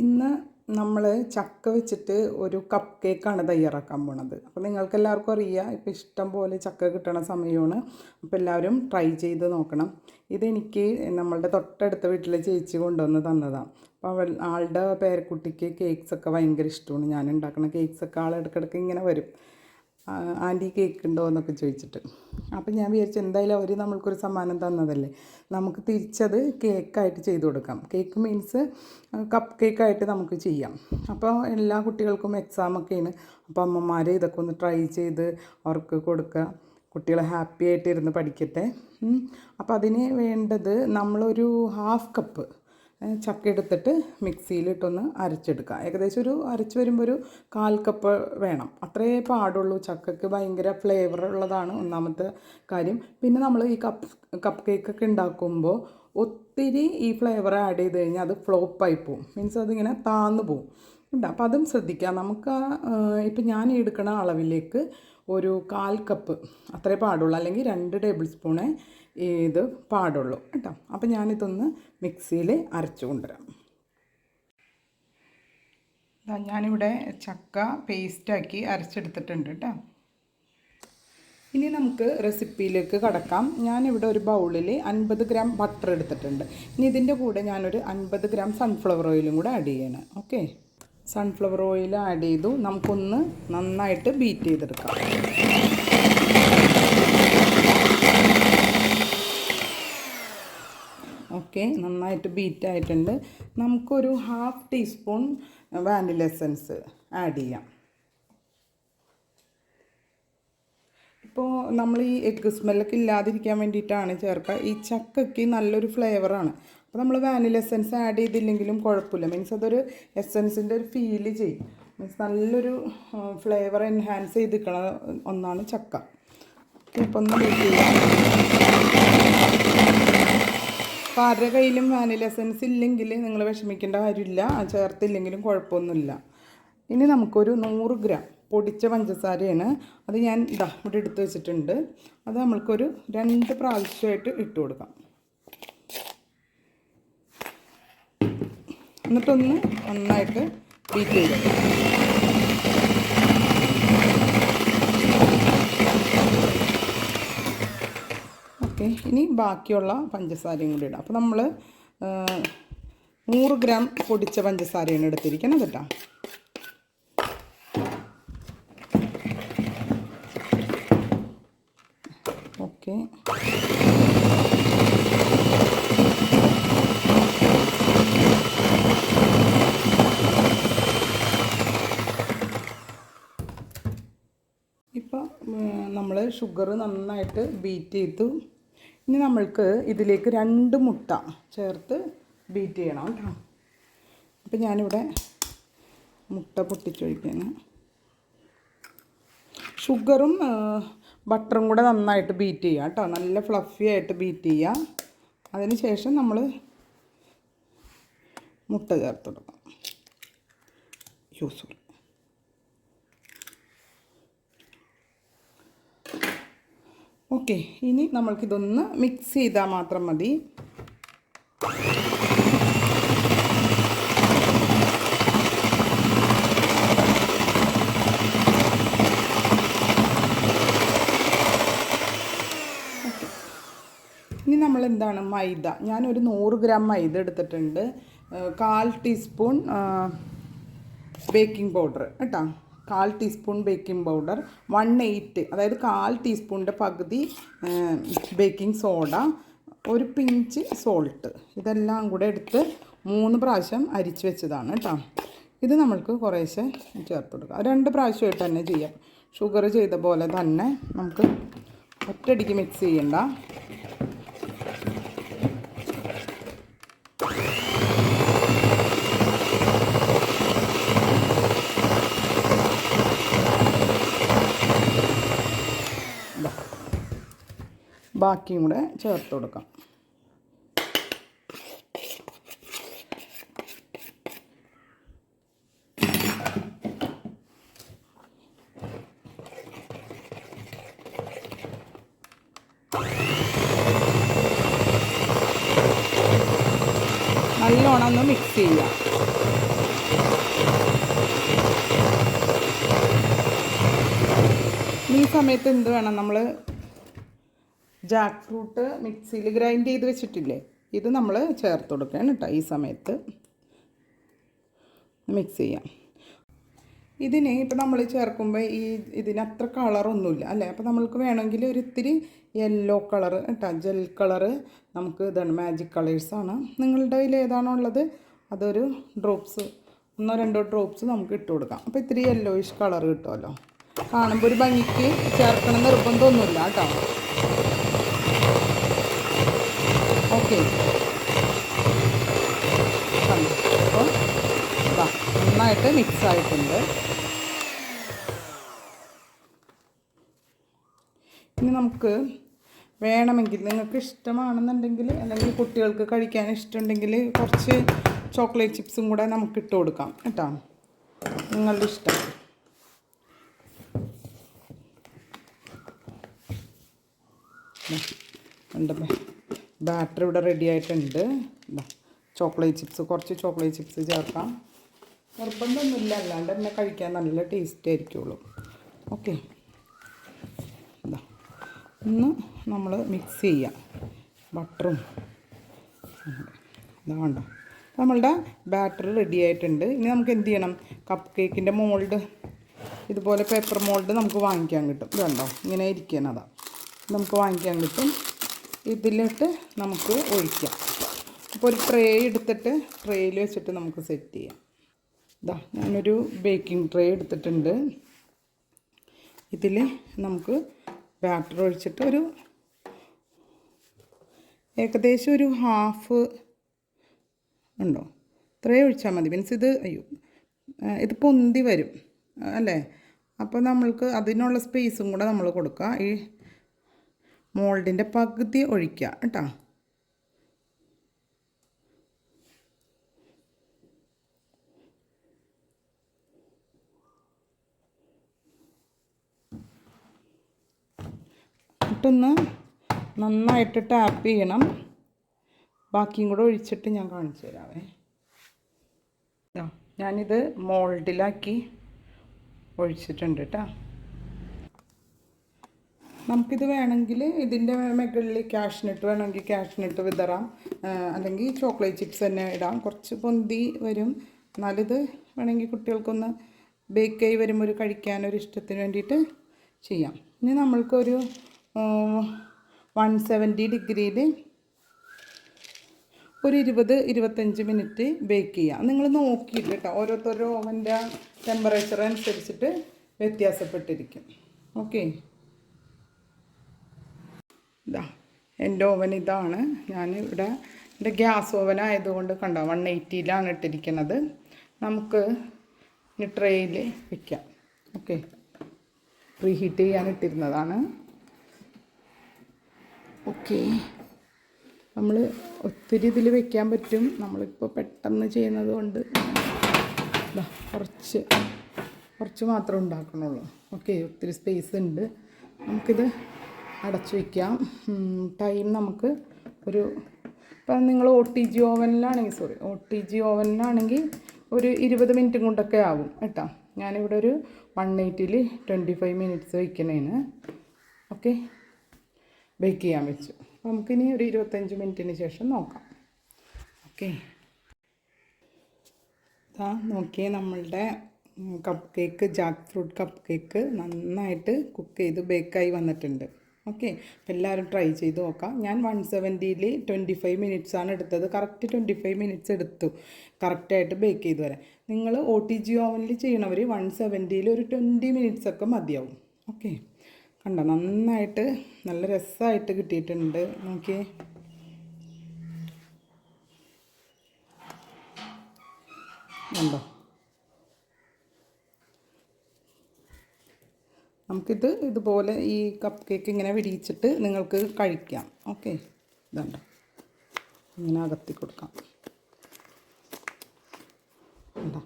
ഇന്ന് നമ്മൾ ചക്ക വെച്ചിട്ട് ഒരു കപ്പ് കേക്കാണ് തയ്യാറാക്കാൻ പോണത്. അപ്പോൾ നിങ്ങൾക്ക് എല്ലാവർക്കും അറിയാം, ഇപ്പോൾ ഇഷ്ടം പോലെ ചക്ക കിട്ടണ സമയമാണ്. അപ്പോൾ എല്ലാവരും ട്രൈ ചെയ്ത് നോക്കണം. ഇതെനിക്ക് നമ്മളുടെ തൊട്ടടുത്ത വീട്ടിലെ ചേച്ചി കൊണ്ടുവന്ന് തന്നതാണ്. അപ്പോൾ ആളുടെ പേരക്കുട്ടിക്ക് കേക്ക്സൊക്കെ ഭയങ്കര ഇഷ്ടമാണ്. ഞാൻ ഉണ്ടാക്കുന്ന കേക്ക്സൊക്കെ ആൾ ഇടയ്ക്കിടയ്ക്ക് ഇങ്ങനെ വരും, ആൻറ്റി കേക്ക് ഉണ്ടോ എന്നൊക്കെ ചോദിച്ചിട്ട്. അപ്പം ഞാൻ വിചാരിച്ചു എന്തായാലും അവർ നമ്മൾക്കൊരു സമ്മാനം തന്നതല്ലേ, നമുക്ക് തിരിച്ചത് കേക്കായിട്ട് ചെയ്ത് കൊടുക്കാം. കേക്ക് മീൻസ് കപ്പ് കേക്കായിട്ട് നമുക്ക് ചെയ്യാം. അപ്പോൾ എല്ലാ കുട്ടികൾക്കും എക്സാമൊക്കെയാണ്. അപ്പോൾ അമ്മമാർ ഇതൊക്കെ ഒന്ന് ട്രൈ ചെയ്ത് അവർക്ക് കൊടുക്കുക, കുട്ടികൾ ഹാപ്പി ആയിട്ടിരുന്ന് പഠിക്കട്ടെ. അപ്പോൾ അതിന് വേണ്ടത് നമ്മളൊരു ഹാഫ് കപ്പ് ചക്ക എടുത്തിട്ട് മിക്സിയിലിട്ടൊന്ന് അരച്ചെടുക്കുക. ഏകദേശം ഒരു അരച്ച് വരുമ്പോൾ ഒരു 1/4 കപ്പ് വേണം. അത്രേ പാടുള്ളൂ. ചക്കയ്ക്ക് ഭയങ്കര ഫ്ലേവർ ഉള്ളതാണ് ഒന്നാമത്തെ കാര്യം. പിന്നെ നമ്മൾ ഈ കപ്പ് കേക്കൊക്കെ ഉണ്ടാക്കുമ്പോൾ ഒത്തിരി ഈ ഫ്ലേവർ ആഡ് ചെയ്ത് കഴിഞ്ഞാൽ അത് ഫ്ലോപ്പായി പോവും. മീൻസ് അതിങ്ങനെ താന്നു പോവും. ഉണ്ട്. അപ്പോൾ അതും ശ്രദ്ധിക്കാം. നമുക്ക് ഇപ്പം ഞാൻ എടുക്കുന്ന അളവിലേക്ക് ഒരു 1/4 കപ്പ് അത്രേ പാടുള്ളൂ, അല്ലെങ്കിൽ 2 ടേബിൾ സ്പൂണേ ഇത് പാടുള്ളൂ കേട്ടോ. അപ്പം ഞാനിതൊന്ന് മിക്സിയിൽ അരച്ചു കൊണ്ടുവരാം. ഞാനിവിടെ ചക്ക പേസ്റ്റാക്കി അരച്ചെടുത്തിട്ടുണ്ട് കേട്ടോ. ഇനി നമുക്ക് റെസിപ്പിയിലേക്ക് കടക്കാം. ഞാനിവിടെ ഒരു ബൗളിൽ 50 ഗ്രാം ബട്ടർ എടുത്തിട്ടുണ്ട്. ഇനി ഇതിൻ്റെ കൂടെ ഞാനൊരു 50 ഗ്രാം സൺഫ്ലവർ ഓയിലും കൂടെ ആഡ് ചെയ്യണം. ഓക്കെ, സൺഫ്ലവർ ഓയിൽ ആഡ് ചെയ്തു. നമുക്കൊന്ന് നന്നായിട്ട് ബീറ്റ് ചെയ്തെടുക്കാം. ഓക്കെ, നന്നായിട്ട് ബീറ്റ് ആയിട്ടുണ്ട്. നമുക്കൊരു 1/2 ടീസ്പൂൺ വാനില എസൻസ് ആഡ് ചെയ്യാം. ഇപ്പോൾ നമ്മൾ ഈ എഗ്ഗ് സ്മെല്ലൊക്കെ ഇല്ലാതിരിക്കാൻ വേണ്ടിയിട്ടാണ് ചേർക്കുക. ഈ ചക്കയ്ക്ക് നല്ലൊരു ഫ്ലേവറാണ്. അപ്പോൾ നമ്മൾ വാനില എസൻസ് ആഡ് ചെയ്തില്ലെങ്കിലും കുഴപ്പമില്ല. മീൻസ് അതൊരു എസൻസിൻ്റെ ഒരു ഫീല് ചെയ്യും. മീൻസ് നല്ലൊരു ഫ്ലേവർ എൻഹാൻസ് ചെയ്തിരിക്കണ ഒന്നാണ് ചക്ക. ഇപ്പോൾ ഒന്ന് ബീറ്റ് ചെയ്യാം. അപ്പോൾ ആരുടെ കയ്യിലും വാനില എസൻസ് ഇല്ലെങ്കിൽ നിങ്ങൾ വിഷമിക്കേണ്ട കാര്യമില്ല, ചേർത്തില്ലെങ്കിലും കുഴപ്പമൊന്നുമില്ല. ഇനി നമുക്കൊരു 100 ഗ്രാം പൊടിച്ച പഞ്ചസാരയാണ്. അത് ഞാൻ ഇവിടെ എടുത്ത് വെച്ചിട്ടുണ്ട്. അത് നമ്മൾക്കൊരു 2 പ്രാവശ്യമായിട്ട് ഇട്ട് കൊടുക്കാം. എന്നിട്ടൊന്ന് നന്നായിട്ട് ബീറ്റ് ചെയ്ത് ഓക്കെ. ഇനി ബാക്കിയുള്ള പഞ്ചസാരയും കൂടി ഇടാം. അപ്പോൾ നമ്മൾ 100 ഗ്രാം പൊടിച്ച പഞ്ചസാരയാണ് എടുത്തിരിക്കണം കേട്ടോ. ഓക്കെ, ഇപ്പോൾ നമ്മൾ ഷുഗർ നന്നായിട്ട് ബീറ്റ് ചെയ്തു. ഇനി നമ്മൾക്ക് ഇതിലേക്ക് 2 മുട്ട ചേർത്ത് ബീറ്റ് ചെയ്യണം കേട്ടോ. അപ്പോൾ ഞാനിവിടെ മുട്ട പൊട്ടിച്ചൊഴിക്കുകയാണ്. ഷുഗറും ബട്ടറും കൂടെ നന്നായിട്ട് ബീറ്റ് ചെയ്യുക കേട്ടോ. നല്ല ഫ്ലഫി ആയിട്ട് ബീറ്റ് ചെയ്യുക. അതിന് ശേഷം നമ്മൾ മുട്ട ചേർത്ത് കൊടുക്കാം. സോറി. ഓക്കെ, ഇനി നമ്മൾക്കിതൊന്ന് മിക്സ് ചെയ്താൽ മാത്രം മതി. ഇനി നമ്മളെന്താണ് മൈദ, ഞാനൊരു 100 ഗ്രാം മൈദ എടുത്തിട്ടുണ്ട്. 1/4 ടീസ്പൂൺ ബേക്കിംഗ് പൗഡർ കേട്ടോ. 1/4 ടീസ്പൂൺ ബേക്കിംഗ് പൗഡർ, 1/8 അതായത് 1/4 ടീസ്പൂണിൻ്റെ പകുതി ബേക്കിംഗ് സോഡ, ഒരു പിഞ്ച് സോൾട്ട്. ഇതെല്ലാം കൂടെ എടുത്ത് 3 പ്രാവശ്യം അരിച്ച് വെച്ചതാണ് കേട്ടോ. ഇത് നമ്മൾക്ക് കുറേശ്ശെ ചേർത്ത് കൊടുക്കാം. 2 പ്രാവശ്യമായിട്ട് തന്നെ ചെയ്യാം. ഷുഗർ ചെയ്ത പോലെ തന്നെ നമുക്ക് ഒറ്റയടിക്ക് മിക്സ് ചെയ്യണ്ട. ബാക്കിയും കൂടെ ചേർത്ത് കൊടുക്കാം. നല്ലോണം ഒന്ന് മിക്സ് ചെയ്യുക. സമയത്ത് എന്ത് വേണം, നമ്മൾ ജാക്ക് ഫ്രൂട്ട് മിക്സിയിൽ ഗ്രൈൻഡ് ചെയ്ത് വെച്ചിട്ടില്ലേ, ഇത് നമ്മൾ ചേർത്ത് കൊടുക്കണം കേട്ടോ. ഈ സമയത്ത് മിക്സ് ചെയ്യാം. ഇതിന് ഇപ്പോൾ നമ്മൾ ചേർക്കുമ്പോൾ ഇതിന് അത്ര കളറൊന്നുമില്ല അല്ലേ. അപ്പോൾ നമ്മൾക്ക് വേണമെങ്കിൽ ഒരു ഇത്തിരി യെല്ലോ കളറ് കേട്ടോ, ജെൽ കളറ് നമുക്ക് ഇതാണ്, മാജിക് കളേഴ്സാണ്. നിങ്ങളുടെ കയ്യിൽ ഏതാണോ ഉള്ളത് അതൊരു ഡ്രോപ്സ്, 1-2 ഡ്രോപ്സ് നമുക്ക് ഇട്ട് കൊടുക്കാം. അപ്പോൾ ഇത്തിരി യെല്ലോയിഷ് കളർ കിട്ടുമല്ലോ. കാണുമ്പോൾ ഒരു ഭംഗിക്ക് ചേർക്കണം നിർബന്ധമൊന്നുമില്ല കേട്ടോ. ഓക്കെ, അപ്പോൾ നന്നായിട്ട് മിക്സ് ആയിട്ടുണ്ട്. ഇനി നമുക്ക് വേണമെങ്കിൽ, നിങ്ങൾക്ക് ഇഷ്ടമാണെന്നുണ്ടെങ്കിൽ, അല്ലെങ്കിൽ കുട്ടികൾക്ക് കഴിക്കാൻ ഇഷ്ടമുണ്ടെങ്കിൽ കുറച്ച് ചോക്ലേറ്റ് ചിപ്സും കൂടെ നമുക്ക് ഇട്ട് കൊടുക്കാം കേട്ടോ, നിങ്ങളുടെ ഇഷ്ടം. ബാറ്റർ ഇവിടെ റെഡി ആയിട്ടുണ്ട്. ചോക്ലേറ്റ് ചിപ്സ്, കുറച്ച് ചോക്ലേറ്റ് ചിപ്സ് ചേർക്കാം. നിർബന്ധമൊന്നുമില്ല, അല്ലാണ്ട് തന്നെ കഴിക്കാൻ നല്ല ടേസ്റ്റ് ആയിരിക്കുള്ളൂ. ഓക്കെ, ഒന്ന് നമ്മൾ മിക്സ് ചെയ്യാം ബട്ടറും. ഇതാ കണ്ടോ, നമ്മളുടെ ബാറ്റർ റെഡി ആയിട്ടുണ്ട്. ഇനി നമുക്ക് എന്ത് ചെയ്യണം, കപ്പ് കേക്കിൻ്റെ മോൾഡ്, ഇതുപോലെ പേപ്പർ മോൾഡ് നമുക്ക് വാങ്ങിക്കാൻ കിട്ടും. ഇത് കണ്ടോ, ഇങ്ങനെ ഇരിക്കുന്നതാണ്, നമുക്ക് വാങ്ങിക്കാൻ കിട്ടും. ഇതിലിട്ട് നമുക്ക് ഒഴിക്കാം. അപ്പോൾ ഒരു ട്രേ എടുത്തിട്ട് ട്രേയിൽ വെച്ചിട്ട് നമുക്ക് സെറ്റ് ചെയ്യാം. ഇതാ ഞാനൊരു ബേക്കിംഗ് ട്രേ എടുത്തിട്ടുണ്ട്. ഇതിൽ നമുക്ക് ബാറ്റർ ഒഴിച്ചിട്ട് ഒരു ഏകദേശം ഒരു ഹാഫ് ഉണ്ടോ, ഇത്രയും ഒഴിച്ചാൽ മതി. മീൻസ് ഇത് പൊന്തി വരും അല്ലേ. അപ്പോൾ നമ്മൾക്ക് അതിനുള്ള സ്പേസും കൂടെ നമ്മൾ കൊടുക്കുക. ഈ മോൾഡിൻ്റെ പകുതി ഒഴിക്കുക കേട്ടോ. എന്നിട്ടൊന്ന് നന്നായിട്ട് ടാപ്പ് ചെയ്യണം. ബാക്കിയും കൂടെ ഒഴിച്ചിട്ട് ഞാൻ കാണിച്ചു തരാവേ. ഞാനിത് മോൾഡിലാക്കി ഒഴിച്ചിട്ടുണ്ട് കേട്ടോ. നമുക്കിത് വേണമെങ്കിൽ ഇതിൻ്റെ മുകളിൽ കാഷ്നട്ട് വേണമെങ്കിൽ കാഷ്നട്ട് വിതറാം, അല്ലെങ്കിൽ ചോക്ലേറ്റ് ചിപ്സ് തന്നെ ഇടാം. കുറച്ച് പൊന്തി വരും, എന്നാലിത് വേണമെങ്കിൽ കുട്ടികൾക്കൊന്ന് ബേക്ക് ആയി വരുമ്പോൾ ഒരു കഴിക്കാനൊരു ഇഷ്ടത്തിന് വേണ്ടിയിട്ട് ചെയ്യാം. ഇനി നമ്മൾക്കൊരു 170 ഡിഗ്രിയിൽ ഒരു 20-25 മിനിറ്റ് ബേക്ക് ചെയ്യാം. നിങ്ങൾ നോക്കിയിട്ട് കേട്ടോ, ഓരോരുത്തരുടെ ഓവൻ്റെ ടെമ്പറേച്ചർ അനുസരിച്ചിട്ട് വ്യത്യാസപ്പെട്ടിരിക്കും. ഓക്കെ, ഇതാ എൻ്റെ ഓവൻ ഇതാണ്. ഞാനിവിടെ എൻ്റെ ഗ്യാസ് ഓവൻ ആയതുകൊണ്ട് കണ്ടോ 180യിലാണ് ഇട്ടിരിക്കുന്നത്. നമുക്ക് ഇനി ട്രേയിൽ വയ്ക്കാം. ഓക്കെ, പ്രീഹീറ്റ് ചെയ്യാൻ ഇട്ടിരുന്നതാണ്. ഓക്കെ, നമ്മൾ ഒത്തിരി ഇതിൽ വയ്ക്കാൻ പറ്റും. നമ്മളിപ്പോൾ പെട്ടെന്ന് ചെയ്യുന്നത് കൊണ്ട് കുറച്ച് മാത്രമേ ഉണ്ടാക്കണുള്ളൂ. ഓക്കെ, ഒത്തിരി സ്പേസ് ഉണ്ട്. നമുക്കിത് അടച്ചു വയ്ക്കാം. ടൈം നമുക്ക് ഇപ്പം നിങ്ങൾ OTG ഓവനിലാണെങ്കിൽ ഒരു 20 മിനിറ്റ് കൊണ്ടൊക്കെ ആവും കേട്ടോ. ഞാനിവിടെ ഒരു 180ൽ 25 മിനിറ്റ്സ് വയ്ക്കണേന്. ഓക്കെ, ബേക്ക് ചെയ്യാൻ വെച്ചു. നമുക്കിനി ഒരു 25 മിനിറ്റിന് ശേഷം നോക്കാം. ഓക്കെ, നോക്കിയേ, നമ്മളുടെ cup cake, Jack fruit cup cake നന്നായിട്ട് കുക്ക് ചെയ്ത് ബേക്കായി വന്നിട്ടുണ്ട്. ഓക്കെ, അപ്പോൾ എല്ലാവരും ട്രൈ ചെയ്ത് നോക്കാം. ഞാൻ 170ൽ 25 മിനിറ്റ്സാണ് എടുത്തത്. കറക്റ്റ് 25 മിനിറ്റ്സ് എടുത്തു കറക്റ്റായിട്ട് ബേക്ക് ചെയ്ത് വരാൻ. നിങ്ങൾ OTG ഓവനിൽ ചെയ്യണവർ 170ൽ ഒരു 20 മിനിറ്റ്സൊക്കെ മതിയാവും. ഓക്കെ, കണ്ടോ, നന്നായിട്ട് നല്ല രസമായിട്ട് കിട്ടിയിട്ടുണ്ട്. നോക്കിയേ, കണ്ടോ. നമുക്കിത് ഇതുപോലെ ഈ കപ്പ് കേക്ക് ഇങ്ങനെ വിരിയിച്ചിട്ട് നിങ്ങൾക്ക് കഴിക്കാം. ഓക്കെ, ഇതുണ്ട്, ഇങ്ങനെ അകത്തി കൊടുക്കാം. എന്താ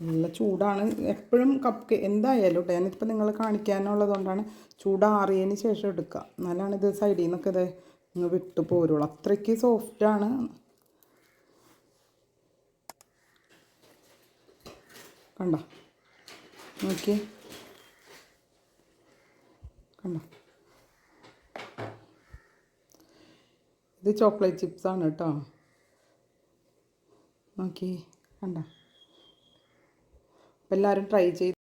നല്ല ചൂടാണ്. എപ്പോഴും കപ്പ് കേക്ക് എന്തായാലും കേട്ടോ, ഞാനിപ്പോൾ നിങ്ങൾ കാണിക്കാനുള്ളതുകൊണ്ടാണ് ചൂടാറിയതിന് ശേഷം എടുക്കുക. എന്നാലാണ് ഇത് സൈഡിൽ നിന്നൊക്കെ ഇത് ഇങ്ങ് വിട്ടു പോരുള്ളൂ. അത്രയ്ക്ക് സോഫ്റ്റാണ്. കണ്ടോ, നോക്കി, കണ്ടോ, ഇത് ചോക്ലേറ്റ് ചിപ്സാണ് കേട്ടോ. നോക്കി കണ്ടോ. അപ്പോൾ എല്ലാവരും ട്രൈ ചെയ്ത്